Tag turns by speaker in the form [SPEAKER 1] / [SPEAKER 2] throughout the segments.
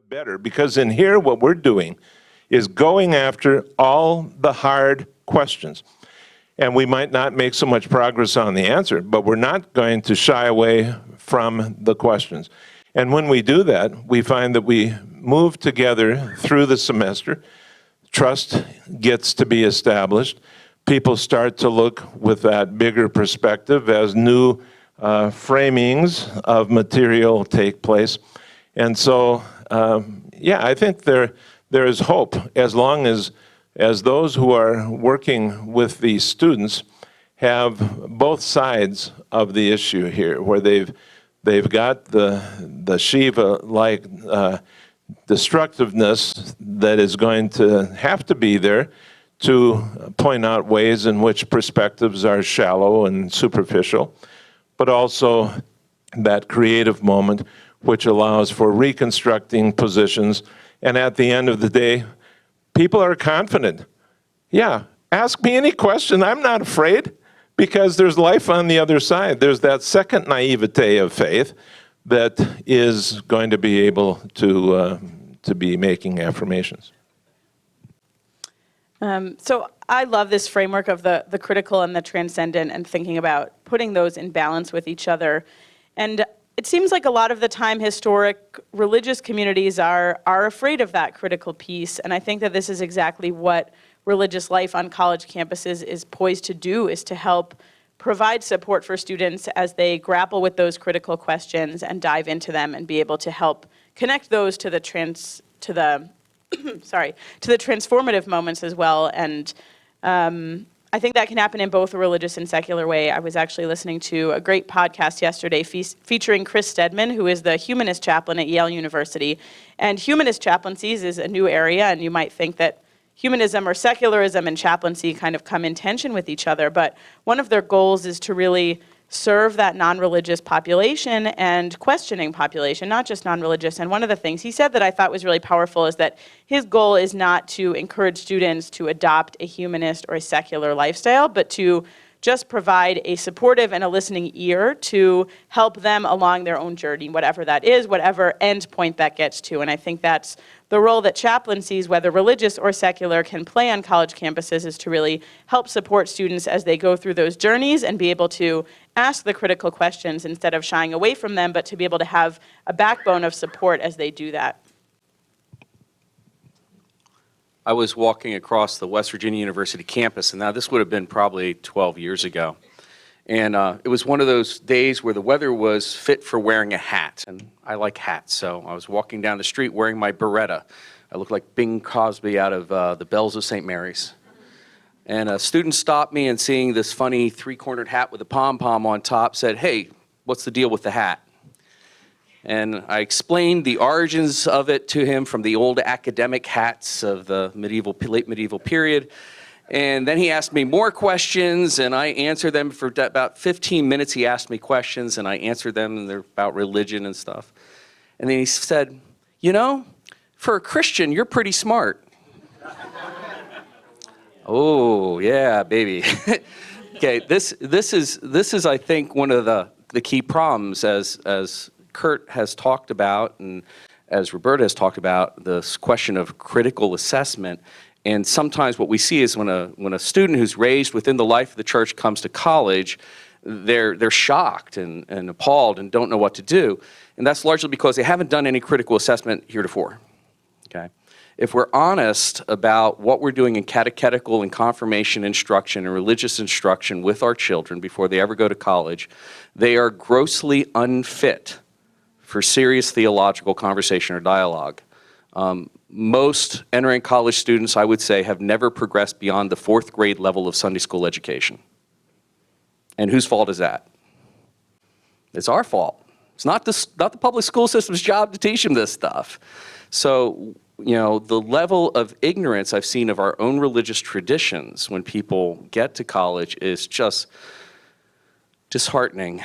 [SPEAKER 1] Better, because in here what we're doing is going after all the hard questions. And we might not make so much progress on the answer, but we're not going to shy away from the questions. And when we do that, we find that we move together through the semester. Trust gets to be established. People start to look with that bigger perspective as new framings of material take place. And so, yeah, I think there is hope as long as those who are working with these students have both sides of the issue here, where they've got the Shiva-like destructiveness that is going to have to be there to point out ways in which perspectives are shallow and superficial, but also that creative moment which allows for reconstructing positions. And at the end of the day, people are confident. Yeah, ask me any question, I'm not afraid, because there's life on the other side. There's that second naivete of faith that is going to be able to be making affirmations.
[SPEAKER 2] So I love this framework of the critical and the transcendent and thinking about putting those in balance with each other. And it seems like a lot of the time historic religious communities are afraid of that critical piece, and I think that this is exactly what religious life on college campuses is poised to do, is to help provide support for students as they grapple with those critical questions and dive into them and be able to help connect those to the transformative moments as well. And I think that can happen in both a religious and secular way. I was actually listening to a great podcast yesterday featuring Chris Stedman, who is the humanist chaplain at Yale University. And humanist chaplaincies is a new area, and you might think that humanism or secularism and chaplaincy kind of come in tension with each other. But one of their goals is to really serve that non-religious population and questioning population, not just non-religious. And one of the things he said that I thought was really powerful is that his goal is not to encourage students to adopt a humanist or a secular lifestyle, but to just provide a supportive and a listening ear to help them along their own journey, whatever that is, whatever end point that gets to. And I think that's the role that chaplaincies, whether religious or secular, can play on college campuses, is to really help support students as they go through those journeys and be able to ask the critical questions instead of shying away from them, but to be able to have a backbone of support as they do that.
[SPEAKER 3] I was walking across the West Virginia University campus, and now this would have been probably 12 years ago. And it was one of those days where the weather was fit for wearing a hat, and I like hats, so I was walking down the street wearing my Beretta. I looked like Bing Crosby out of The Bells of St. Mary's. And a student stopped me and seeing this funny three-cornered hat with a pom-pom on top said, "Hey, what's the deal with the hat?" And I explained the origins of it to him from the old academic hats of the late medieval period. And then he asked me more questions, and I answered them for about 15 minutes. He asked me questions, and I answered them, and they're about religion and stuff. And then he said, "You know, for a Christian, you're pretty smart." Oh, yeah, baby. Okay, this is, I think, one of the key problems as Curt has talked about, and as Roberta has talked about, this question of critical assessment. And sometimes what we see is when a student who's raised within the life of the church comes to college, they're shocked and appalled and don't know what to do. And that's largely because they haven't done any critical assessment heretofore. Okay? If we're honest about what we're doing in catechetical and confirmation instruction and religious instruction with our children before they ever go to college, they are grossly unfit for serious theological conversation or dialogue. Most entering college students, I would say, have never progressed beyond the 4th grade level of Sunday school education. And whose fault is that? It's our fault. It's not the public school system's job to teach them this stuff. So, you know, the level of ignorance I've seen of our own religious traditions when people get to college is just disheartening,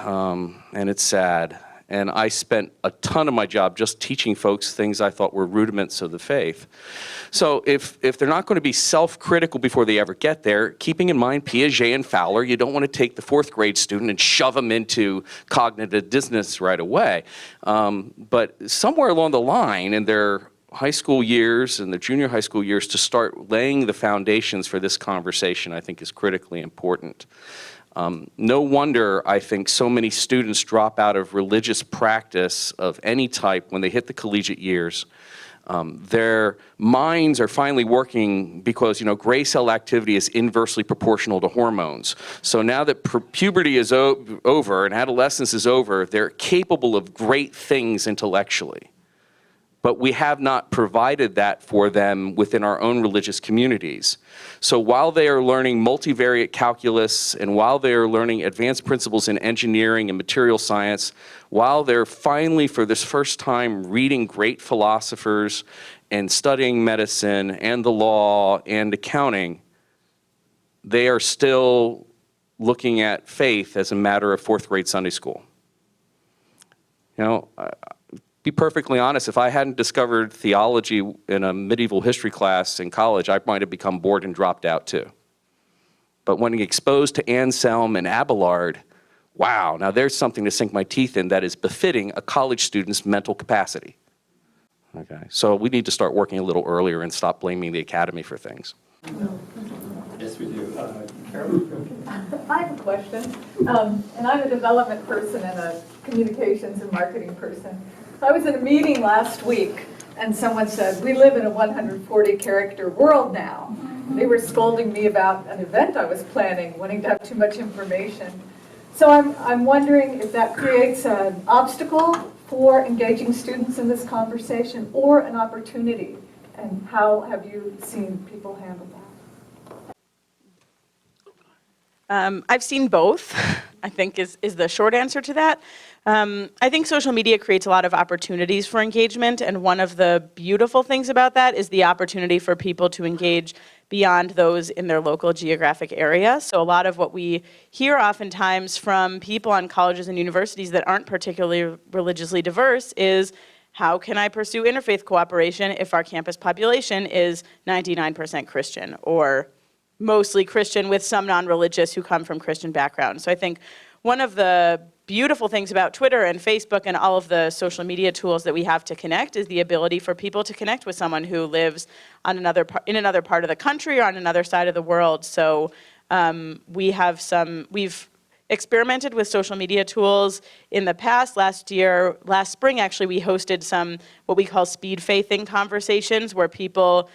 [SPEAKER 3] and it's sad. And I spent a ton of my job just teaching folks things I thought were rudiments of the faith. So if they're not going to be self-critical before they ever get there, keeping in mind Piaget and Fowler, you don't want to take the 4th grade student and shove them into cognitive dissonance right away. But somewhere along the line in their high school years and the junior high school years to start laying the foundations for this conversation, I think, is critically important. No wonder, I think, so many students drop out of religious practice of any type when they hit the collegiate years. Their minds are finally working because, gray cell activity is inversely proportional to hormones. So now that puberty is over and adolescence is over, they're capable of great things intellectually. But we have not provided that for them within our own religious communities. So while they are learning multivariate calculus, and while they are learning advanced principles in engineering and material science, while they're finally, for this first time, reading great philosophers and studying medicine and the law and accounting, they are still looking at faith as a matter of 4th grade Sunday school. Be perfectly honest, if I hadn't discovered theology in a medieval history class in college, I might have become bored and dropped out too. But when exposed to Anselm and Abelard, wow, now there's something to sink my teeth in that is befitting a college student's mental capacity. Okay, so we need to start working a little earlier and stop blaming the academy for things.
[SPEAKER 4] Yes, we do. Carol?
[SPEAKER 5] I have a question, and I'm a development person and a communications and marketing person. I was in a meeting last week, and someone said, we live in a 140-character world now. They were scolding me about an event I was planning, wanting to have too much information. So I'm wondering if that creates an obstacle for engaging students in this conversation or an opportunity, and how have you seen people handle that?
[SPEAKER 2] I've seen both, I think is the short answer to that. I think social media creates a lot of opportunities for engagement, and one of the beautiful things about that is the opportunity for people to engage beyond those in their local geographic area. So a lot of what we hear oftentimes from people on colleges and universities that aren't particularly religiously diverse is, how can I pursue interfaith cooperation if our campus population is 99% Christian, or mostly Christian with some non-religious who come from Christian backgrounds? So I think one of the beautiful things about Twitter and Facebook and all of the social media tools that we have to connect is the ability for people to connect with someone who lives on in another part of the country or on another side of the world. So we've experimented with social media tools in the past. Last spring actually, we hosted some what we call speed faithing conversations, where people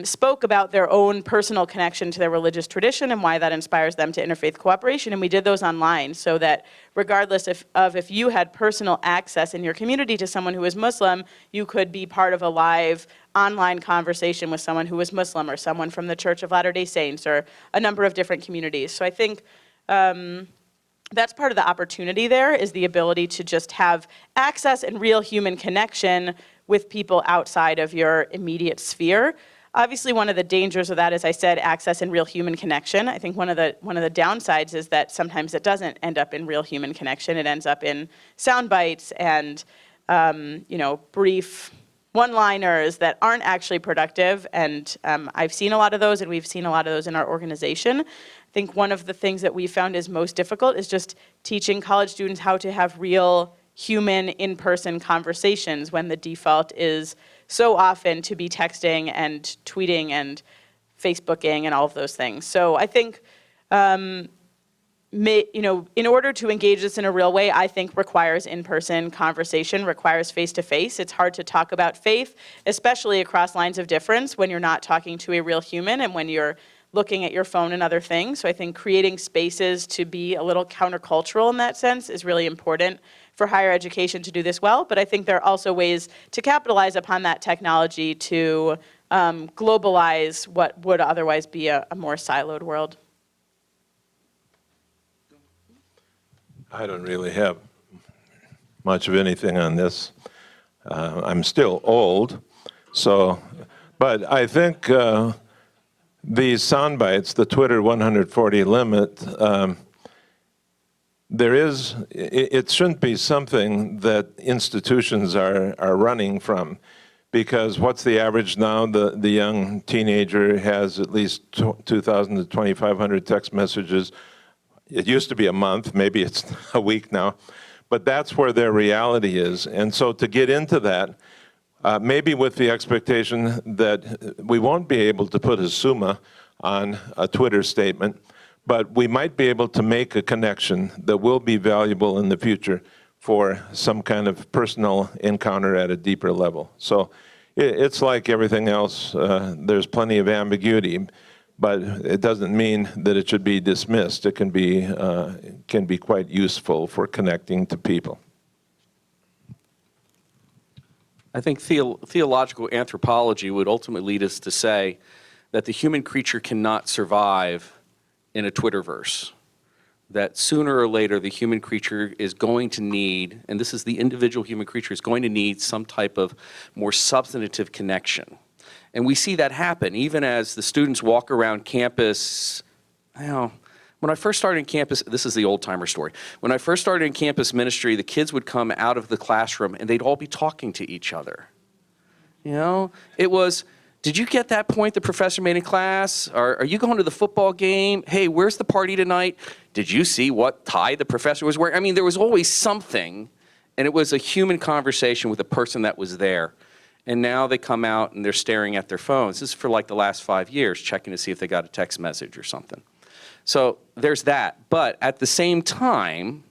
[SPEAKER 2] spoke about their own personal connection to their religious tradition and why that inspires them to interfaith cooperation. And we did those online, so that regardless if you had personal access in your community to someone who is Muslim, you could be part of a live online conversation with someone who is Muslim, or someone from the Church of Latter-day Saints, or a number of different communities. So I think that's part of the opportunity there, is the ability to just have access and real human connection with people outside of your immediate sphere. Obviously, one of the dangers of that, as I said, access and real human connection. I think one of the downsides is that sometimes it doesn't end up in real human connection. It ends up in sound bites and brief one-liners that aren't actually productive. And I've seen a lot of those, and we've seen a lot of those in our organization. I think one of the things that we found is most difficult is just teaching college students how to have real human in-person conversations, when the default is so often to be texting and tweeting and Facebooking and all of those things. So I think, in order to engage this in a real way, I think requires in-person conversation, requires face-to-face. It's hard to talk about faith, especially across lines of difference, when you're not talking to a real human and when you're looking at your phone and other things. So I think creating spaces to be a little countercultural in that sense is really important for higher education to do this well. But I think there are also ways to capitalize upon that technology to globalize what would otherwise be a more siloed world.
[SPEAKER 1] I don't really have much of anything on this. I'm still old, but I think these sound bites, the Twitter 140 limit, it shouldn't be something that institutions are running from, because what's the average now? The young teenager has at least 2,000 to 2,500 text messages. It used to be a month, maybe it's a week now, but that's where their reality is. And so to get into that, maybe with the expectation that we won't be able to put a summa on a Twitter statement, but we might be able to make a connection that will be valuable in the future for some kind of personal encounter at a deeper level. So it's like everything else. There's plenty of ambiguity, but it doesn't mean that it should be dismissed. It can be quite useful for connecting to people.
[SPEAKER 3] I think theological anthropology would ultimately lead us to say that the human creature cannot survive in a Twitterverse. That sooner or later the human creature is going to need, and this is the individual human creature, is going to need some type of more substantive connection. And we see that happen even as the students walk around campus. When I first started in campus, this is the old timer story. When I first started in campus ministry, the kids would come out of the classroom and they'd all be talking to each other. It was, did you get that point the professor made in class? Are you going to the football game? Hey, where's the party tonight? Did you see what tie the professor was wearing? I mean, there was always something, and it was a human conversation with a person that was there. And now they come out and they're staring at their phones. This is for like the last 5 years, checking to see if they got a text message or something. So there's that. But at the same time,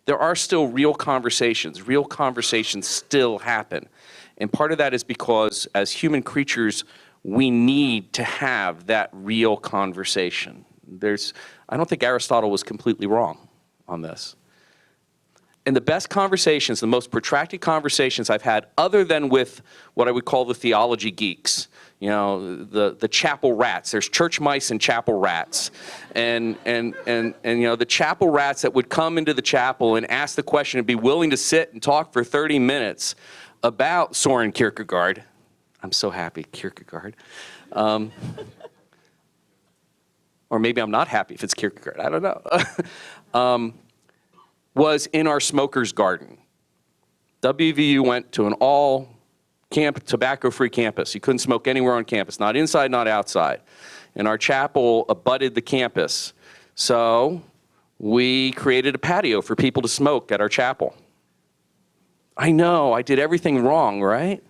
[SPEAKER 3] there are still real conversations. Real conversations still happen. And part of that is because as human creatures, we need to have that real conversation. I don't think Aristotle was completely wrong on this. And the best conversations, the most protracted conversations I've had, other than with what I would call the theology geeks, the chapel rats. There's church mice and chapel rats. And the chapel rats that would come into the chapel and ask the question and be willing to sit and talk for 30 minutes about Soren Kierkegaard. I'm so happy, Kierkegaard. Or maybe I'm not happy if it's Kierkegaard. I don't know. Was in our smoker's garden. WVU went to an tobacco-free campus. You couldn't smoke anywhere on campus, not inside, not outside. And our chapel abutted the campus. So we created a patio for people to smoke at our chapel. I know, I did everything wrong, right?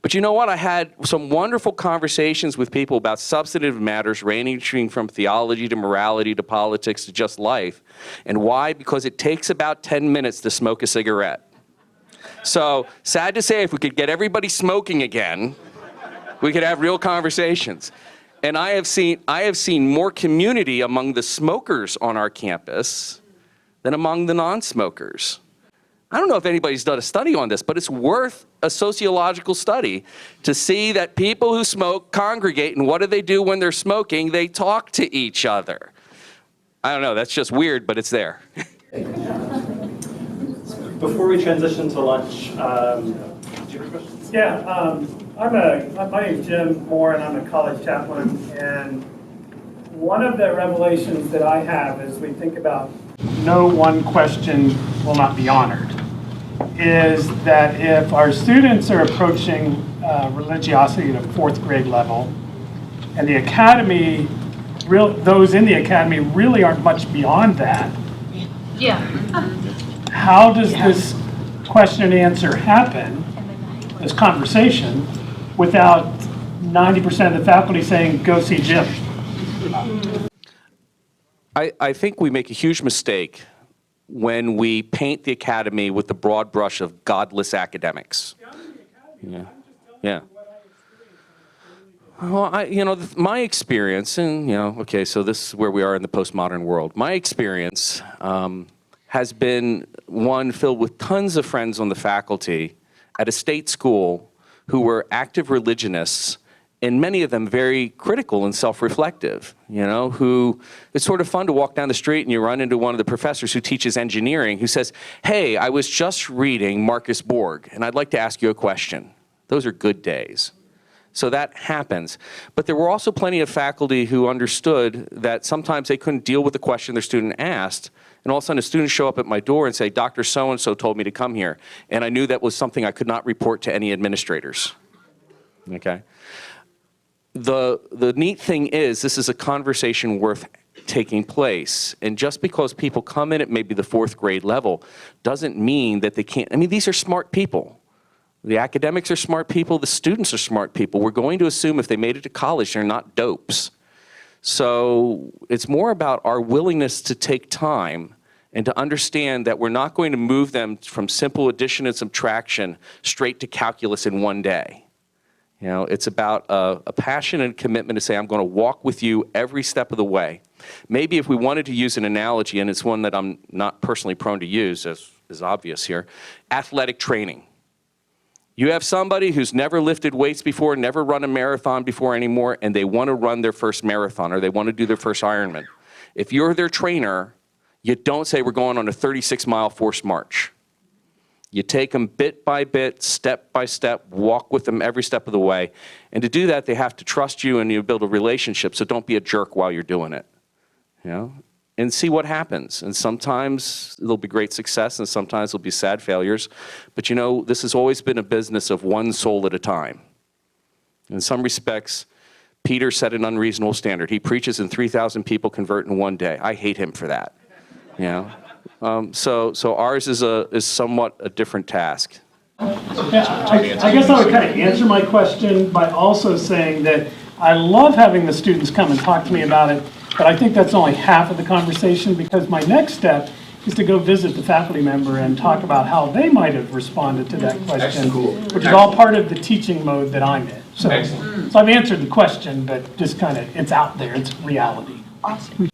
[SPEAKER 3] But you know what? I had some wonderful conversations with people about substantive matters ranging from theology to morality to politics to just life. And why? Because it takes about 10 minutes to smoke a cigarette. So, sad to say, if we could get everybody smoking again, we could have real conversations. And I have seen more community among the smokers on our campus than among the non-smokers. I don't know if anybody's done a study on this, but it's worth a sociological study to see that people who smoke congregate, and what do they do when they're smoking? They talk to each other. I don't know, that's just weird, but it's there.
[SPEAKER 4] Before we transition to lunch, do you have a question?
[SPEAKER 6] Yeah, my name's Jim Moore, and I'm a college chaplain. And one of the revelations that I have as we think about no one question will not be honored is that if our students are approaching religiosity at a 4th grade level, and the academy, those in the academy really aren't much beyond that.
[SPEAKER 7] Yeah.
[SPEAKER 6] How does this question and answer happen, this conversation, without 90% of the faculty saying, go see Jim?
[SPEAKER 3] I think we make a huge mistake when we paint the academy with the broad brush of godless academics. Yeah. Well, my experience, and okay, so this is where we are in the postmodern world. My experience has been one filled with tons of friends on the faculty at a state school who were active religionists, and many of them very critical and self-reflective, who, it's sort of fun to walk down the street and you run into one of the professors who teaches engineering who says, hey, I was just reading Marcus Borg, and I'd like to ask you a question. Those are good days. So that happens. But there were also plenty of faculty who understood that sometimes they couldn't deal with the question their student asked, and all of a sudden a student show up at my door and say, Dr. So-and-so told me to come here. And I knew that was something I could not report to any administrators. Okay? The neat thing is, this is a conversation worth taking place. And just because people come in at maybe the 4th grade level doesn't mean that they can't. I mean, these are smart people. The academics are smart people. The students are smart people. We're going to assume if they made it to college, they're not dopes. So it's more about our willingness to take time and to understand that we're not going to move them from simple addition and subtraction straight to calculus in one day. You know, it's about a passion and commitment to say, I'm going to walk with you every step of the way. Maybe if we wanted to use an analogy, and it's one that I'm not personally prone to use, as is obvious here, athletic training. You have somebody who's never lifted weights before, never run a marathon before anymore, and they want to run their first marathon, or they want to do their first Ironman. If you're their trainer, you don't say we're going on a 36-mile forced march. You take them bit by bit, step by step, walk with them every step of the way. And to do that, they have to trust you and you build a relationship, so don't be a jerk while you're doing it. You know? And see what happens. And sometimes there'll be great success and sometimes there'll be sad failures. But you know, this has always been a business of one soul at a time. In some respects, Peter set an unreasonable standard. He preaches and 3,000 people convert in one day. I hate him for that. You know? So ours is somewhat a different task.
[SPEAKER 6] Yeah, I guess I would kind of answer my question by also saying that I love having the students come and talk to me about it, but I think that's only half of the conversation, because my next step is to go visit the faculty member and talk about how they might have responded to that question, which is all part of the teaching mode that I'm in. So I've answered the question, but just kind of, it's out there, it's reality.
[SPEAKER 2] Awesome.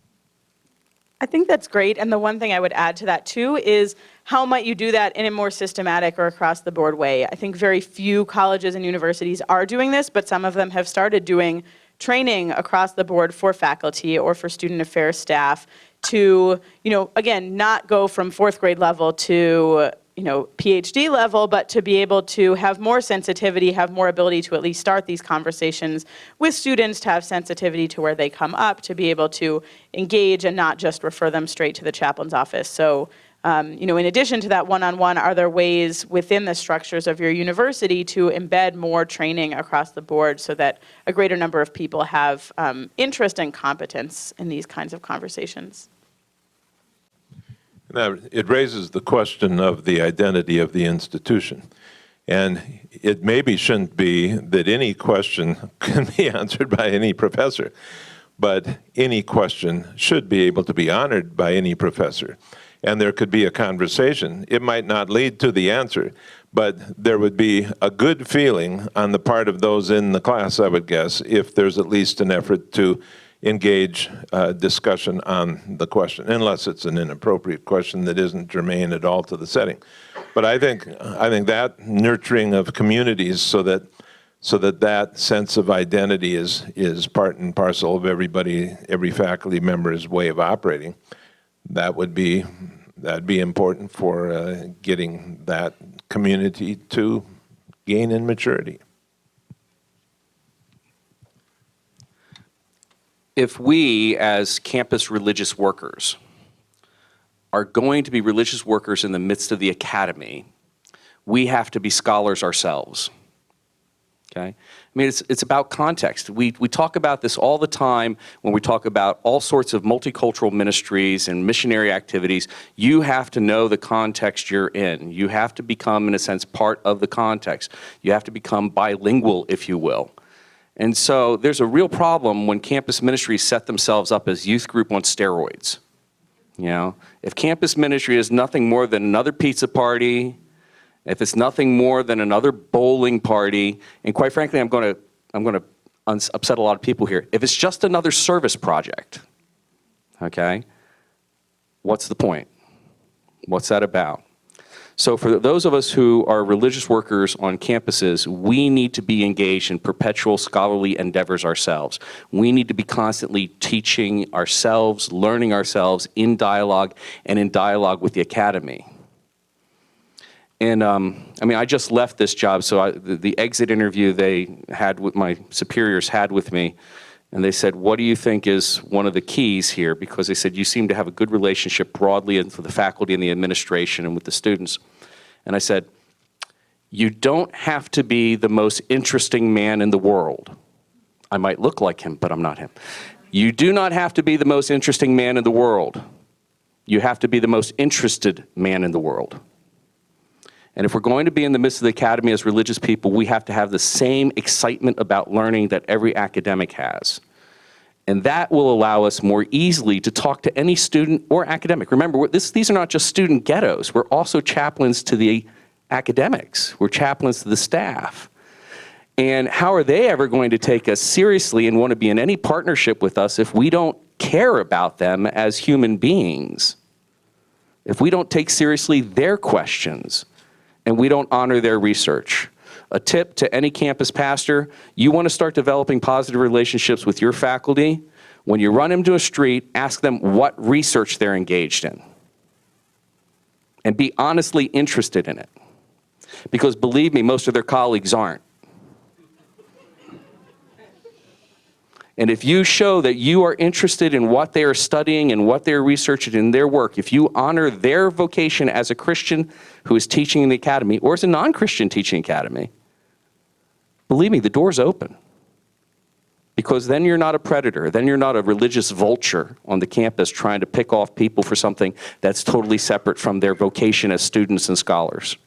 [SPEAKER 2] I think that's great. And the one thing I would add to that too is how might you do that in a more systematic or across the board way? I think very few colleges and universities are doing this, but some of them have started doing training across the board for faculty or for student affairs staff to, you know, again, not go from 4th grade level to, you know, PhD level, but to be able to have more sensitivity, have more ability to at least start these conversations with students, to have sensitivity to where they come up, to be able to engage and not just refer them straight to the chaplain's office. So, you know, in addition to that one-on-one, are there ways within the structures of your university to embed more training across the board so that a greater number of people have interest and competence in these kinds of conversations?
[SPEAKER 1] Now, it raises the question of the identity of the institution. And it maybe shouldn't be that any question can be answered by any professor, but any question should be able to be honored by any professor. And there could be a conversation. It might not lead to the answer, but there would be a good feeling on the part of those in the class, I would guess, if there's at least an effort to engage discussion on the question, unless it's an inappropriate question that isn't germane at all to the setting. But I think that nurturing of communities so that that sense of identity is part and parcel of every faculty member's way of operating, that'd be important for getting that community to gain in maturity.
[SPEAKER 3] If we, as campus religious workers, are going to be religious workers in the midst of the academy, we have to be scholars ourselves. Okay? I mean, it's about context. We talk about this all the time when we talk about all sorts of multicultural ministries and missionary activities. You have to know the context you're in. You have to become, in a sense, part of the context. You have to become bilingual, if you will. And so there's a real problem when campus ministries set themselves up as youth group on steroids. You know, if campus ministry is nothing more than another pizza party, if it's nothing more than another bowling party, and quite frankly, I'm going to upset a lot of people here. If it's just another service project, okay, what's the point? What's that about? So for those of us who are religious workers on campuses, we need to be engaged in perpetual scholarly endeavors ourselves. We need to be constantly teaching ourselves, learning ourselves in dialogue and in dialogue with the academy. And I mean, I just left this job, so the exit interview they had with my superiors had with me, and they said, what do you think is one of the keys here? Because they said, you seem to have a good relationship broadly with the faculty and the administration and with the students. And I said, you don't have to be the most interesting man in the world. I might look like him, but I'm not him. You do not have to be the most interesting man in the world. You have to be the most interested man in the world. And if we're going to be in the midst of the academy as religious people, we have to have the same excitement about learning that every academic has. And that will allow us more easily to talk to any student or academic. Remember, these are not just student ghettos. We're also chaplains to the academics. We're chaplains to the staff. And how are they ever going to take us seriously and want to be in any partnership with us if we don't care about them as human beings? If we don't take seriously their questions and we don't honor their research? A tip to any campus pastor, you want to start developing positive relationships with your faculty, when you run them to a street, ask them what research they're engaged in. And be honestly interested in it. Because believe me, most of their colleagues aren't. And if you show that you are interested in what they are studying and what they're researching in their work, if you honor their vocation as a Christian who is teaching in the academy or as a non-Christian teaching academy, believe me, the door's open. Because then you're not a predator. Then you're not a religious vulture on the campus trying to pick off people for something that's totally separate from their vocation as students and scholars.